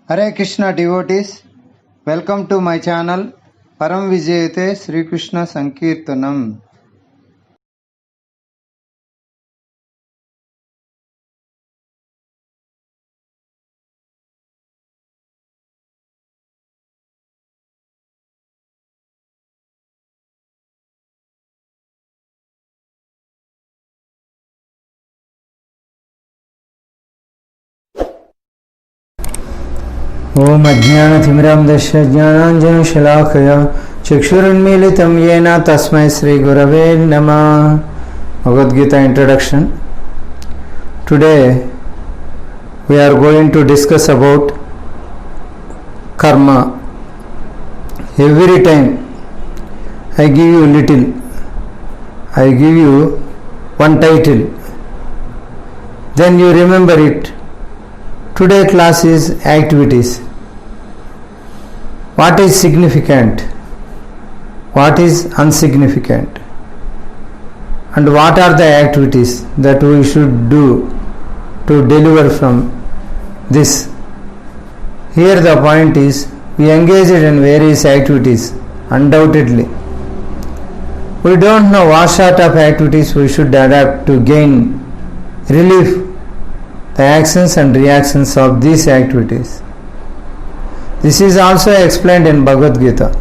Hare Krishna devotees, welcome to my channel Param Vijayate Sri Krishna Sankirtanam. ओम अज्ञानतिमिरान्धस्य ज्ञानाञ्जनशलाकया चक्षुरुन्मीलितं येन तस्मै श्रीगुरवे नमः. Bhagavad Gita introduction. Today we are going to discuss about karma. Every time I give you little, I give you one title, then you remember it. Today class is activities. What is significant? What is insignificant? And what are the activities that we should do to deliver from this? Here the point is, we engage in various activities, undoubtedly. We don't know what sort of activities we should adapt to gain relief, the actions and reactions of these activities. This is also explained in Bhagavad Gita.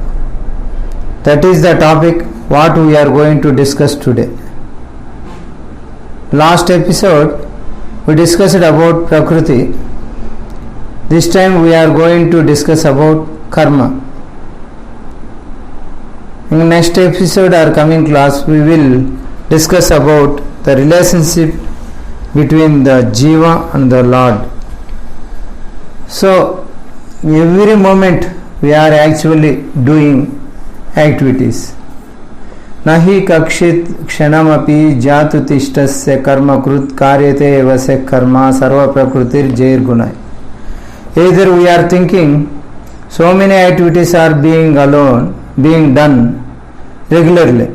That is the topic what we are going to discuss today. Last episode we discussed about Prakriti. This time we are going to discuss about karma. In the next episode or coming class we will discuss about the relationship between the Jiva and the Lord. So every moment we are actually doing activities. Nahi kakshit kshanamapi jatu tishtasya karma krut karyate evasya karma sarva prakrutir jair gunai. Either we are thinking so many activities are being done regularly.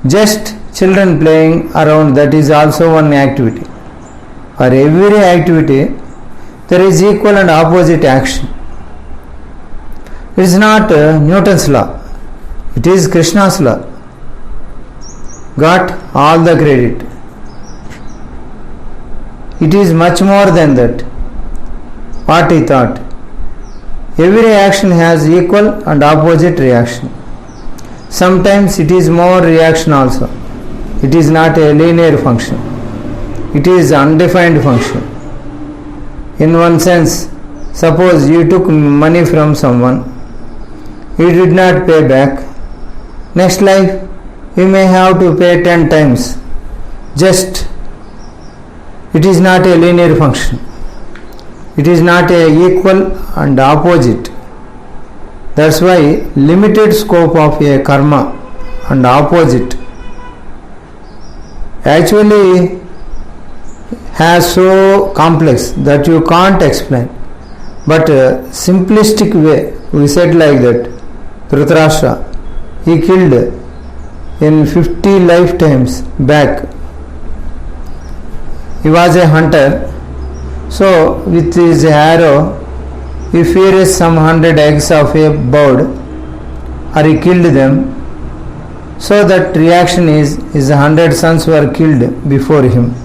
Just children playing around, that is also one activity. For every activity there is equal and opposite action. It is not Newton's law, it is Krishna's law. Got all the credit. It is much more than that. What he thought. Every action has equal and opposite reaction. Sometimes it is more reaction also. It is not a linear function. It is undefined function. In one sense, suppose you took money from someone, he did not pay back. Next life, you may have to pay 10 times. Just, it is not a linear function. It is not a equal and opposite. That's why limited scope of a karma and opposite actually has so complex that you can't explain. But simplistic way, we said like that. Dhritarashtra, he killed in 50 lifetimes back. He was a hunter. So with his arrow, he fires some 100 eggs of a bird, or he killed them. So that reaction is his 100 sons were killed before him.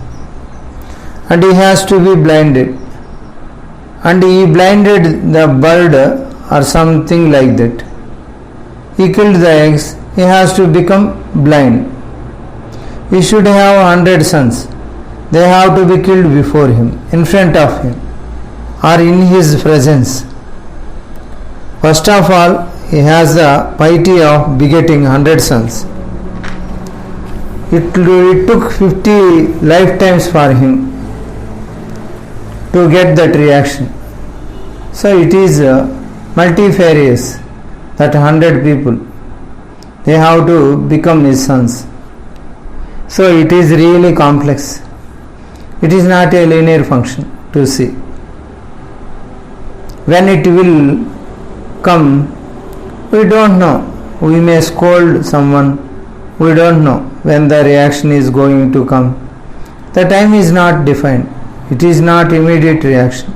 And he has to be blinded. And he blinded the bird or something like that. He killed the eggs. He has to become blind. He should have 100 sons. They have to be killed before him, in front of him, or in his presence. First of all, he has the piety of begetting 100 sons. It took 50 lifetimes for him to get that reaction. So it is multifarious that 100 people, they have to become his sons. So it is really complex. It is not a linear function to see. When it will come, we don't know. We may scold someone. We don't know when the reaction is going to come. The time is not defined. It is not immediate reaction.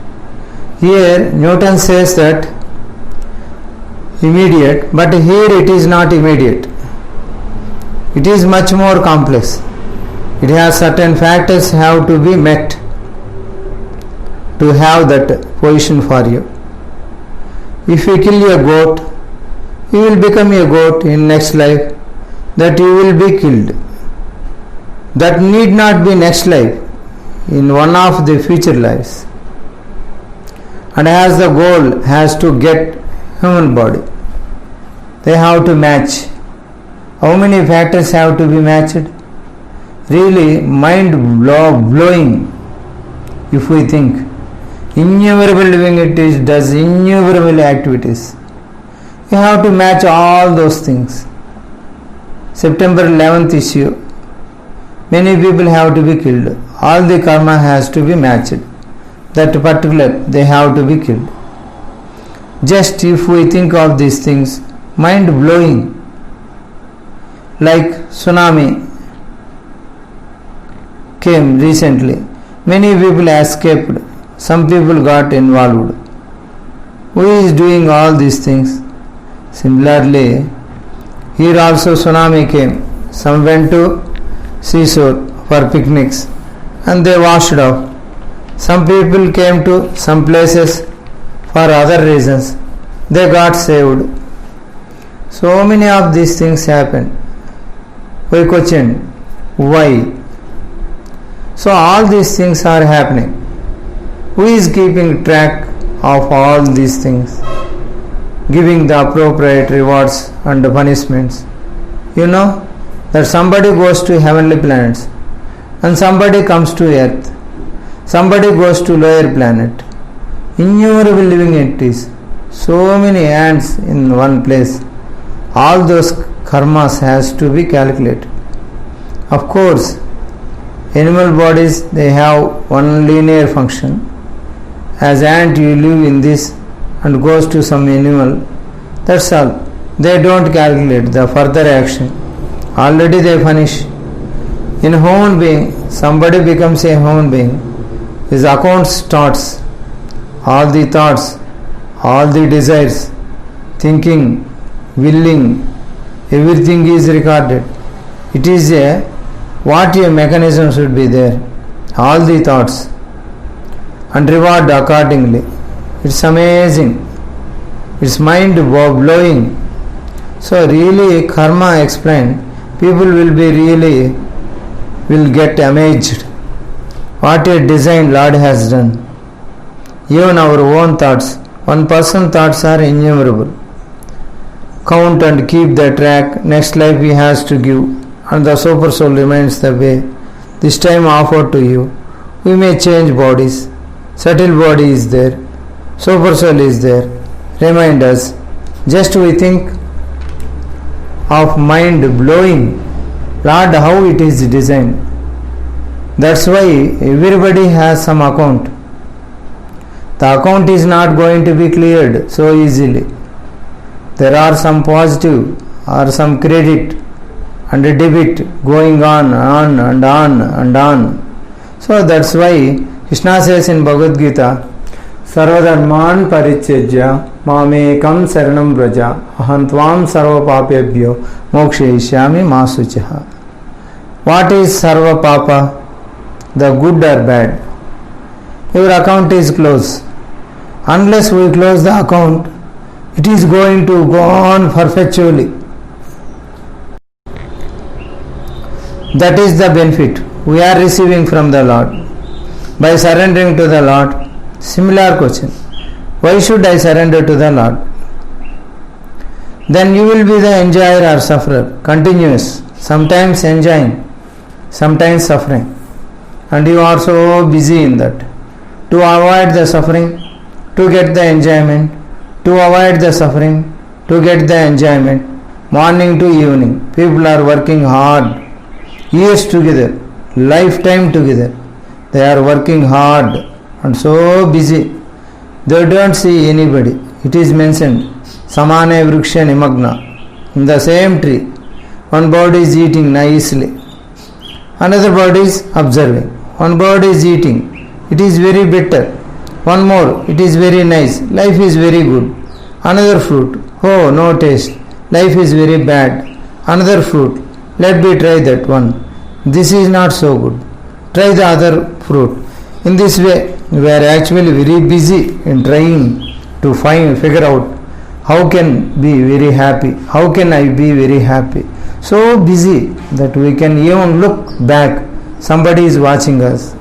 Here Newton says that immediate, but here it is not immediate. It is much more complex. It has certain factors have to be met to have that position for you. If you kill a goat, you will become a goat in next life, that you will be killed. That need not be next life, in one of the future lives. And as the goal has to get human body, they have to match. How many factors have to be matched? Really mind blowing if we think. Innumerable living entities does innumerable activities. You have to match all those things. September 11th issue. Many people have to be killed. All the karma has to be matched. That particular, they have to be killed. Just if we think of these things, mind blowing. Like tsunami came recently. Many people escaped. Some people got involved. Who is doing all these things? Similarly, here also tsunami came. Some went to seashore for picnics and they washed off. Some people came to some places for other reasons. They got saved. So many of these things happened. We question why. So all these things are happening. Who is keeping track of all these things? Giving the appropriate rewards and punishments. You know that somebody goes to heavenly planets and somebody comes to earth. Somebody goes to lower planet. Innumerable living entities. So many ants in one place. All those karmas has to be calculated. Of course, animal bodies, they have one linear function. As ant, you live in this and goes to some animal. That's all. They don't calculate the further action. Already they punish. In human being, somebody becomes a human being. His account starts. All the thoughts, all the desires, thinking, willing, everything is recorded. It is what a mechanism should be there. All the thoughts and reward accordingly. It's amazing. It's mind blowing. So really karma explained, people will get amazed. What a design Lord has done. Even our own thoughts, one person's thoughts are innumerable. Count and keep the track. Next life he has to give, and the super soul remains the way. This time offered to you. We may change bodies. Subtle body is there. Super soul is there. Remind us. Just we think of mind blowing. Lord, how it is designed. That's why everybody has some account. The account is not going to be cleared so easily. There are some positive or some credit and debit going on and on and on. So that's why Krishna says in Bhagavad Gita, Sarvadharman parityajya mamekam saranam vraja aham tvam sarva papebhyo mokshayishyami ma suchaha. What is sarva papa? The good or bad? Your account is closed. Unless we close the account, it is going to go on perpetually. That is the benefit we are receiving from the Lord. By surrendering to the Lord, similar question. Why should I surrender to the Lord? Then you will be the enjoyer or sufferer, continuous, sometimes enjoying, sometimes suffering. And you are so busy in that. To avoid the suffering, to get the enjoyment, to avoid the suffering, to get the enjoyment, morning to evening, people are working hard, years together, lifetime together. They are working hard and so busy. They don't see anybody. It is mentioned, Samane Vriksha Nimagna. In the same tree, one bird is eating nicely, another bird is observing. One bird is eating. It is very better. One more, it is very nice. Life is very good. Another fruit, oh, no taste. Life is very bad. Another fruit, let me try that one. This is not so good. Try the other fruit. In this way, we are actually very busy in trying to figure out how can be very happy. How can I be very happy? So busy that we can even look back. Somebody is watching us.